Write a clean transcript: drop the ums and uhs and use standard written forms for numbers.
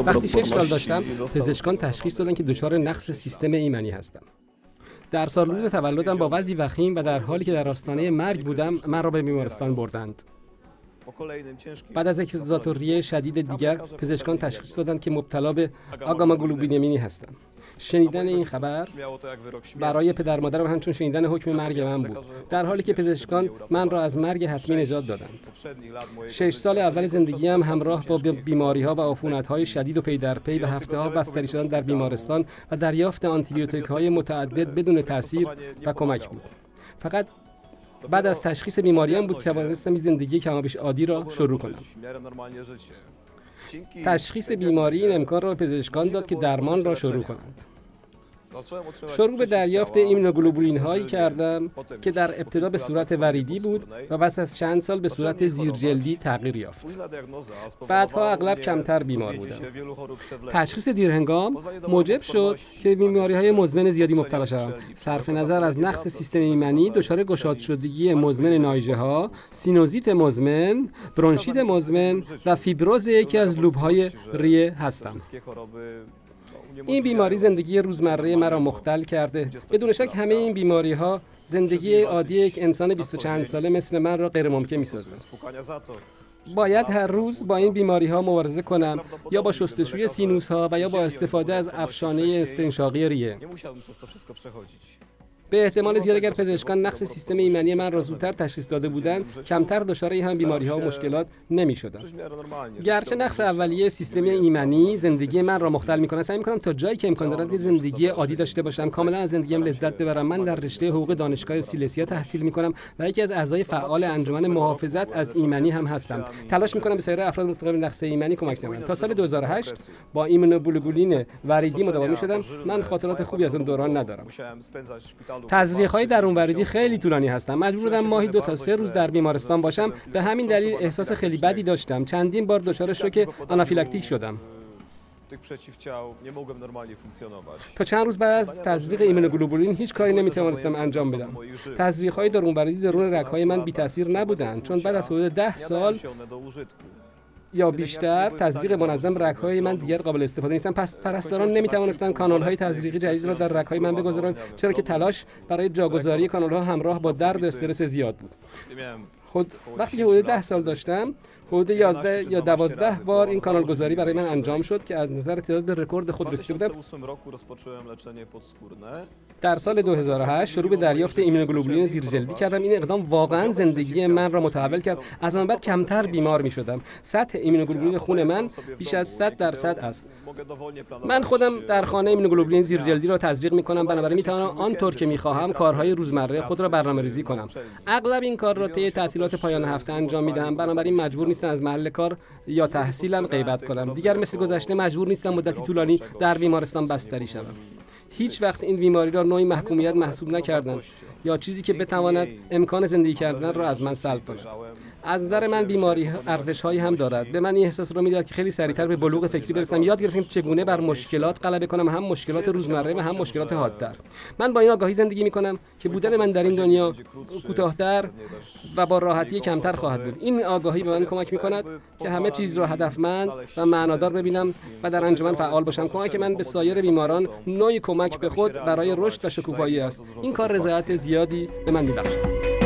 وقتی 6 سال داشتم پزشکان تشخیص دادن که دچار نقص سیستم ایمنی هستم. در سال روز تولدم با وضعی وخیم و در حالی که در آستانه مرگ بودم من را به بیمارستان بردند. بعد از یک زاتوریه شدید دیگر پزشکان تشخیص دادند که مبتلا به آگاماگلوبینمینی هستم. شنیدن این خبر برای پدر مادرم همچون شنیدن حکم مرگ من بود، در حالی که پزشکان من را از مرگ حتمی نجات دادند. 6 سال اول زندگیم همراه با بیماری‌ها و عفونت‌های شدید و پی در پی و هفته‌ها بستری شدن در بیمارستان و دریافت آنتیبیوتیک‌های متعدد بدون تاثیر و کمک بود. فقط بعد از تشخیص بیماریم بود که توانستم زندگی کمابیش عادی را شروع کنم. تشخیص بیماری این امکان را به پزشکان داد که درمان را شروع کنند. شروع به دریافت ایمونوگلوبولین هایی کردم که در ابتدا به صورت وریدی بود و پس از چند سال به صورت زیرجلدی تغییر یافت. بعدها اغلب کمتر بیمار بودم. تشخیص دیرهنگام موجب شد که بیماری های مزمن زیادی مبتلا شوم. صرف نظر از نقص سیستم ایمنی دچار گشاد شدگی مزمن نایجه ها، سینوزیت مزمن، برونشیت مزمن و فیبروز یکی از لوب های ریه هستم. این بیماری زندگی روزمره مرا مختل کرده. بدون شک همه این بیماری‌ها زندگی عادی یک انسان 20 و چند ساله مثل من را غیر ممکن می‌سازند. باید هر روز با این بیماری‌ها مبارزه کنم، یا با شستشوی سینوس‌ها و یا با استفاده از افشانه استنشاقی ریه. به احتمال زیاد اگر پزشکان نقص سیستم ایمنی من را زودتر تشخیص داده بودند، کمتر دچار این هم بیماری‌ها و مشکلات نمی‌شدم. گرچه نقص اولیه سیستم ایمنی زندگی من را مختل می‌کند، سعی می‌کنم تا جایی که امکان دارد زندگی عادی داشته باشم، کاملا از زندگیم لذت ببرم. من در رشته حقوق دانشگاه سیلسیا تحصیل می‌کنم و یکی از اعضای فعال انجمن محافظت از ایمنی هم هستم. تلاش می‌کنم به سایر افراد مبتلا به نقص ایمنی کمک کنم. تا سال 2008 با ایمونوگلوبولین وریدی مداوا می‌شدم. من خاطرات خوبی از اون دوران ندارم. تزریق‌های درون وریدی خیلی طولانی هستند. مجبور بودم ماهی 2 تا 3 روز در بیمارستان باشم. به همین دلیل احساس خیلی بدی داشتم. چندین بار دچار شوک آنافیلاکتیک شدم. تا چند روز بعد از تزریق ایمونوگلوبولین هیچ کاری نمی‌توانستم انجام بدم. تزریق‌های درون وریدی درون رگ‌های من بی‌تاثیر نبودند، چون بعد از حدود 10 سال یا بیشتر تزریق منظم رگ‌های من دیگر قابل استفاده نیستند. پس پرستاران نمی‌توانستند کانال‌های تزریقی جدید را در رگ‌های من بگذارند، چرا که تلاش برای جاگذاری کانال‌ها همراه با درد و استرس زیاد بود. وقتی که حدود 10 سال داشتم، حدود 11 یا 12 بار این کانال گذاری برای من انجام شد که از نظر تعداد به رکورد خود رسیده بودم. در سال 2008 شروع به دریافت ایمونوگلوبولین زیرجلدی کردم. این اقدام واقعا زندگی من را متحول کرد. از آن بعد کمتر بیمار می شدم. سطح ایمونوگلوبولین خون من بیش از 100% است. من خودم در خانه ایمونوگلوبولین زیرجلدی را تزریق می کنم، بنابراین می توانم آنطور که می خواهم کارهای روزمره خود را برنامه‌ریزی کنم. اغلب این کار را طی تعطیلات پایان هفته انجام می دهم، بنابراین مجبور نیستم از محل کار یا تحصیلم غیبت کنم. دیگر مثل گذشته مجبور نیستم مدتی طولانی در بیمارستان بستری شوم. هیچ وقت این بیماری را نوعی محکومیت محسوب نکردم یا چیزی که بتواند امکان زندگی کردن را از من سلب کند. از نظر من بیماری ارزش‌هایی هم دارد. به من این احساس را می‌دهد که خیلی سریعتر به بلوغ فکری برسم. یاد گرفتم چگونه بر مشکلات غلبه کنم، هم مشکلات روزمره و هم مشکلات حادتر. من با این آگاهی زندگی می‌کنم که بودن من در این دنیا کوتاه‌تر و با راحتی کمتر خواهد بود. این آگاهی به من کمک می‌کند که همه چیز را هدفمند و معنادار ببینم و در انجمن فعال باشم. کمک من به سایر بیماران نوعی کمک به خود برای رشد و شکوفایی است. این کار رضایت زیادی به من می‌بخشد.